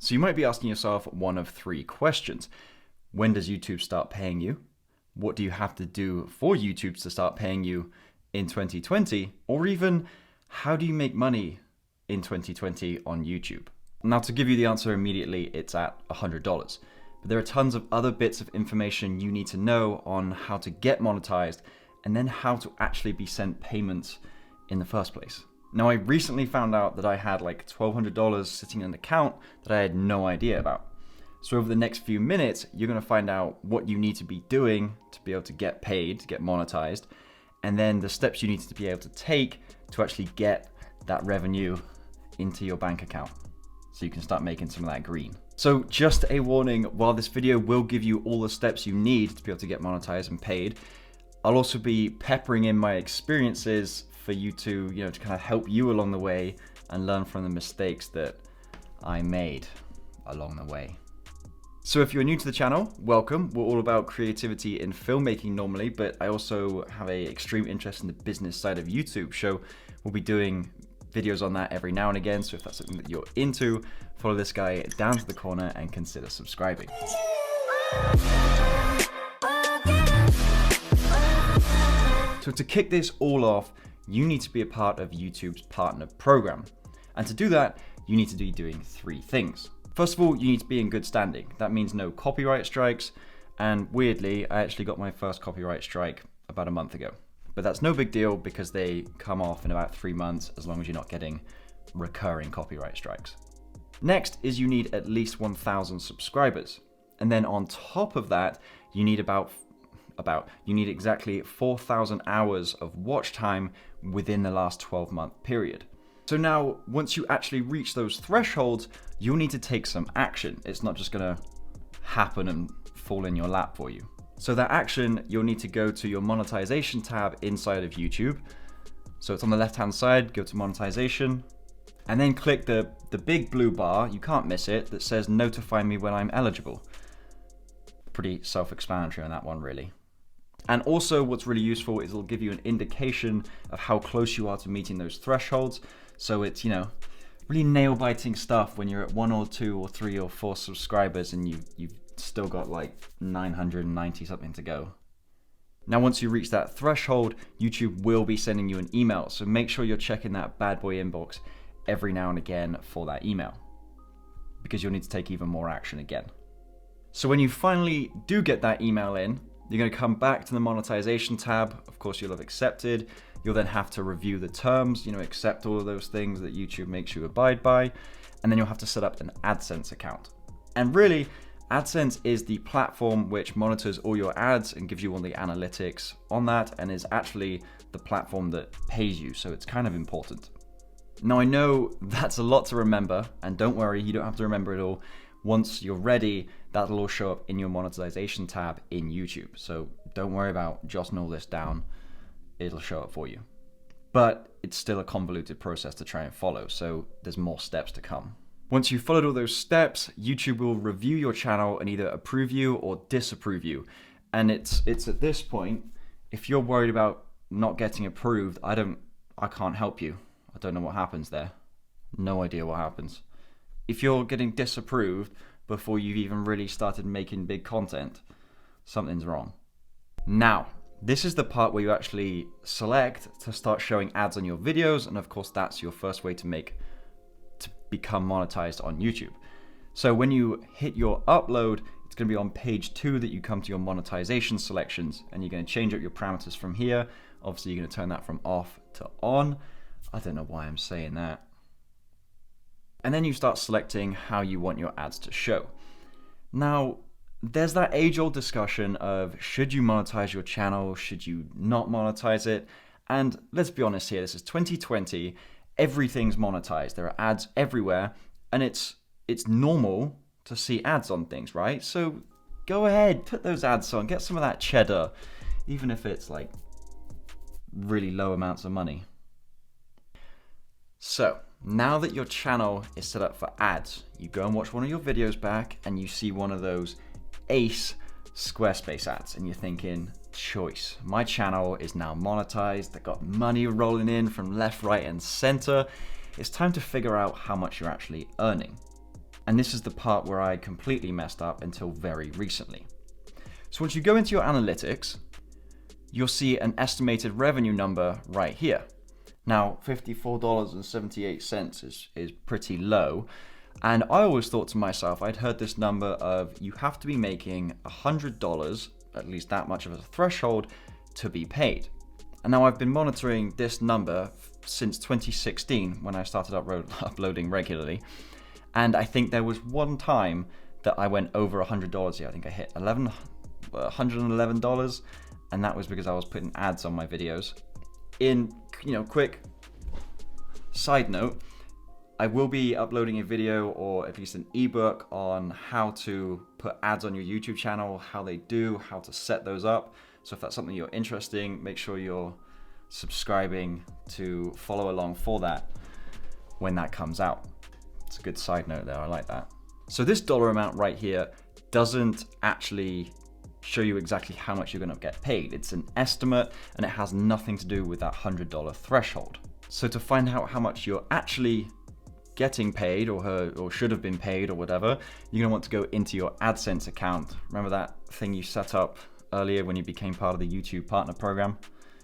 So you might be asking yourself one of three questions. When does YouTube start paying you? What do you have to do for YouTube to start paying you in 2020? Or even, how do you make money in 2020 on YouTube? Now, to give you the answer immediately, it's at $100. But there are tons of other bits of information you need to know on how to get monetized and then how to actually be sent payments in the first place. Now, I recently found out that I had like $1,200 sitting in an account that I had no idea about. So over the next few minutes, you're going to find out what you need to be doing to be able to get paid, to get monetized, and then the steps you need to be able to take to actually get that revenue into your bank account so you can start making some of that green. So just a warning, while this video will give you all the steps you need to be able to get monetized and paid, I'll also be peppering in my experiences for you to kind of help you along the way and learn from the mistakes that I made along the way. So if you're new to the channel, welcome. We're all about creativity in filmmaking normally, but I also have an extreme interest in the business side of YouTube. So we'll be doing videos on that every now and again. So if that's something that you're into, follow this guy down to the corner and consider subscribing. So to kick this all off, you need to be a part of YouTube's partner program. And to do that, you need to be doing three things. First of all, you need to be in good standing. That means no copyright strikes. And weirdly, I actually got my first copyright strike about a month ago. But that's no big deal because they come off in about 3 months as long as you're not getting recurring copyright strikes. Next is you need at least 1,000 subscribers. And then on top of that, you need exactly 4,000 hours of watch time within the last 12-month period. So now, once you actually reach those thresholds, you'll need to take some action. It's not just gonna happen and fall in your lap for you. So that action, you'll need to go to your monetization tab inside of YouTube. So it's on the left-hand side, go to monetization, and then click the big blue bar, you can't miss it, that says notify me when I'm eligible. Pretty self-explanatory on that one, really. And also what's really useful is it'll give you an indication of how close you are to meeting those thresholds. So it's, really nail-biting stuff when you're at 1 or 2 or 3 or 4 subscribers and you've still got like 990 something to go. Now, once you reach that threshold, YouTube will be sending you an email. So make sure you're checking that bad boy inbox every now and again for that email, because you'll need to take even more action again. So when you finally do get that email in, you're going to come back to the monetization tab. Of course, you'll have accepted. You'll then have to review the terms, accept all of those things that YouTube makes you abide by. And then you'll have to set up an AdSense account. And really, AdSense is the platform which monitors all your ads and gives you all the analytics on that, and is actually the platform that pays you. So it's kind of important. Now, I know that's a lot to remember, and don't worry, you don't have to remember it all. Once you're ready, that'll all show up in your monetization tab in YouTube. So don't worry about jotting all this down. It'll show up for you. But it's still a convoluted process to try and follow, so there's more steps to come. Once you've followed all those steps, YouTube will review your channel and either approve you or disapprove you. And it's at this point, if you're worried about not getting approved, I can't help you. I don't know what happens there. No idea what happens. If you're getting disapproved before you've even really started making big content, something's wrong. Now, this is the part where you actually select to start showing ads on your videos, and of course that's your first way to become monetized on YouTube. So when you hit your upload, it's going to be on page 2 that you come to your monetization selections, and you're going to change up your parameters from here. Obviously, you're going to turn that from off to on. I don't know why I'm saying that. And then you start selecting how you want your ads to show. Now, there's that age-old discussion of should you monetize your channel, should you not monetize it? And let's be honest here, this is 2020, everything's monetized. There are ads everywhere, and it's normal to see ads on things, right? So go ahead, put those ads on, get some of that cheddar, even if it's like really low amounts of money. So now that your channel is set up for ads, you go and watch one of your videos back and you see one of those ace Squarespace ads and you're thinking, choice, my channel is now monetized, I got money rolling in from left, right and center. It's time to figure out how much you're actually earning. And this is the part where I completely messed up until very recently. So once you go into your analytics, you'll see an estimated revenue number right here. Now, $54.78 is pretty low. And I always thought to myself, I'd heard this number of you have to be making $100, at least that much of a threshold, to be paid. And now I've been monitoring this number since 2016 when I started uploading regularly. And I think there was one time that I went over $100 here. I think I hit $111, and that was because I was putting ads on my videos. In, quick side note, I will be uploading a video or at least an ebook on how to put ads on your YouTube channel, how they do, how to set those up. So if that's something you're interested in, make sure you're subscribing to follow along for that when that comes out. It's a good side note there, I like that. So this dollar amount right here doesn't actually show you exactly how much you're gonna get paid. It's an estimate and it has nothing to do with that $100 threshold. So to find out how much you're actually getting paid or should have been paid or whatever, you're gonna want to go into your AdSense account. Remember that thing you set up earlier when you became part of the YouTube partner program?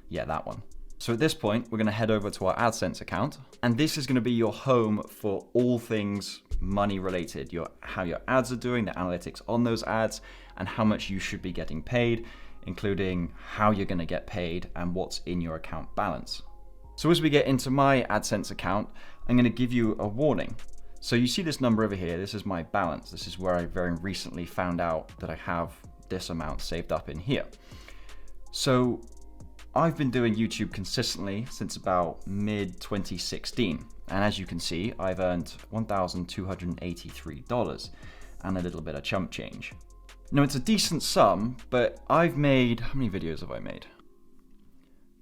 Yeah, that one. So at this point, we're gonna head over to our AdSense account, and this is gonna be your home for all things money related, how your ads are doing, the analytics on those ads, and how much you should be getting paid, including how you're gonna get paid and what's in your account balance. So as we get into my AdSense account, I'm gonna give you a warning. So you see this number over here, this is my balance. This is where I very recently found out that I have this amount saved up in here. So I've been doing YouTube consistently since about mid-2016. And as you can see, I've earned $1,283 and a little bit of chump change. Now it's a decent sum, but I've made, how many videos have I made?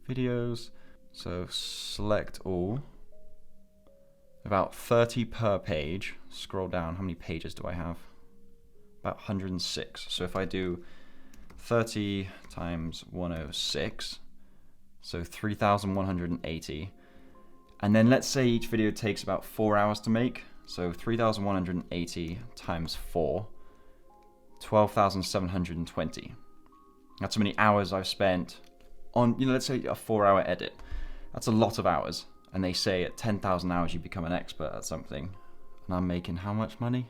Videos, so select all. About 30 per page. Scroll down, how many pages do I have? About 106. So if I do 30 times 106, so 3,180. And then let's say each video takes about 4 hours to make. So 3,180 times 4, 12,720. That's how many hours I've spent on, let's say a 4-hour edit. That's a lot of hours. And they say at 10,000 hours you become an expert at something. And I'm making how much money?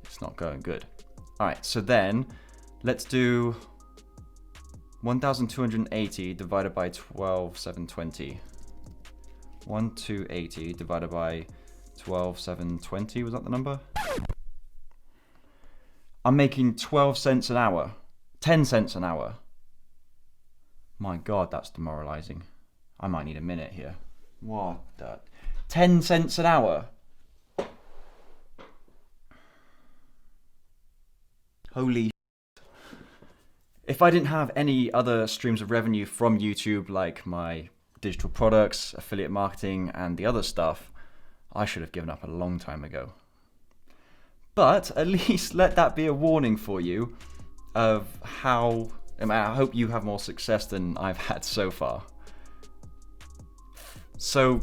It's not going good. All right, so then let's do 1,280 divided by 12,720. 1,280 divided by 12,720, was that the number? I'm making 12 cents an hour, 10 cents an hour. My God, that's demoralizing. I might need a minute here. What the? 10 cents an hour? Holy shit. If I didn't have any other streams of revenue from YouTube, like my digital products, affiliate marketing, and the other stuff, I should have given up a long time ago. But at least let that be a warning for you of how, I hope you have more success than I've had so far. So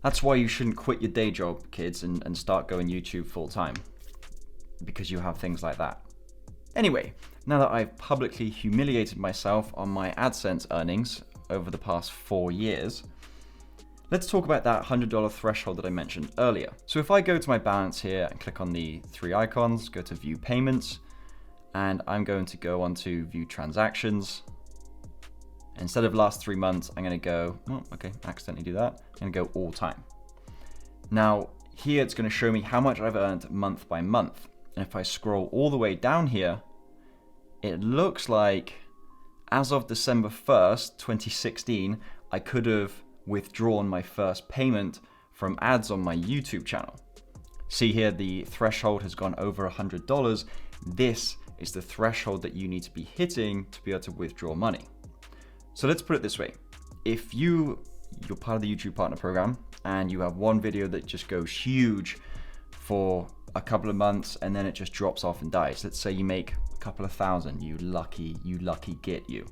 that's why you shouldn't quit your day job, kids, and start going YouTube full time, because you have things like that. Anyway, now that I've publicly humiliated myself on my AdSense earnings over the past 4 years, let's talk about that $100 threshold that I mentioned earlier. So if I go to my balance here and click on the 3 icons, go to view payments, and I'm going to go on to view transactions. Instead of last 3 months, I'm going to go, oh, okay, accidentally do that. I'm going to go all time. Now here it's going to show me how much I've earned month by month. And if I scroll all the way down here, it looks like as of December 1st, 2016, I could have withdrawn my first payment from ads on my YouTube channel. See here, the threshold has gone over $100. This is the threshold that you need to be hitting to be able to withdraw money. So let's put it this way. If you're part of the YouTube partner program and you have one video that just goes huge for a couple of months and then it just drops off and dies. Let's say you make a couple of thousand, you lucky git you.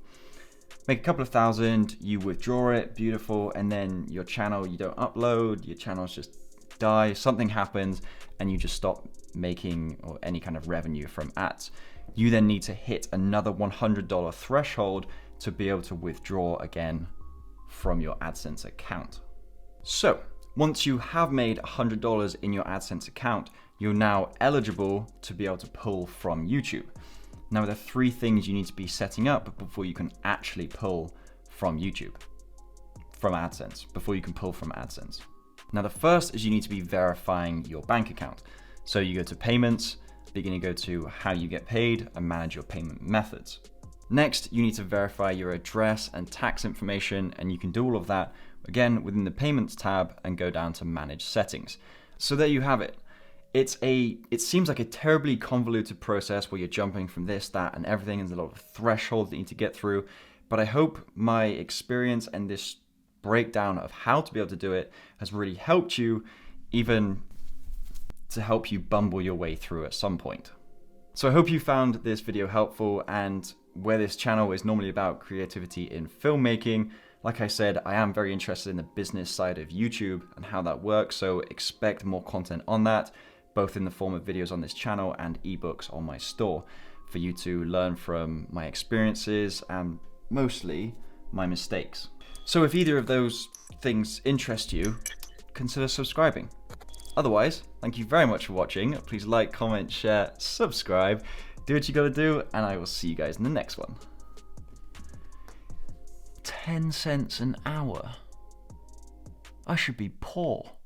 make a couple of thousand, you withdraw it, beautiful, and then your channel, you don't upload, your channels just die, something happens, and you just stop making or any kind of revenue from ads. You then need to hit another $100 threshold to be able to withdraw again from your AdSense account. So once you have made $100 in your AdSense account, you're now eligible to be able to pull from YouTube. Now there are 3 things you need to be setting up before you can actually pull from YouTube, from AdSense, before you can pull from AdSense. Now the first is you need to be verifying your bank account. So you go to payments, you're going to go to how you get paid and manage your payment methods. Next, you need to verify your address and tax information, and you can do all of that again within the payments tab and go down to manage settings. So there you have it. It seems like a terribly convoluted process where you're jumping from this, that, and everything. There's a lot of thresholds that you need to get through, but I hope my experience and this breakdown of how to be able to do it has really helped you, even to help you bumble your way through at some point. So I hope you found this video helpful, and where this channel is normally about creativity in filmmaking, like I said, I am very interested in the business side of YouTube and how that works, so expect more content on that, both in the form of videos on this channel and ebooks on my store, for you to learn from my experiences and mostly my mistakes. So if either of those things interest you, consider subscribing. Otherwise, thank you very much for watching. Please like, comment, share, subscribe, do what you gotta do, and I will see you guys in the next one. 10 cents an hour. I should be poor.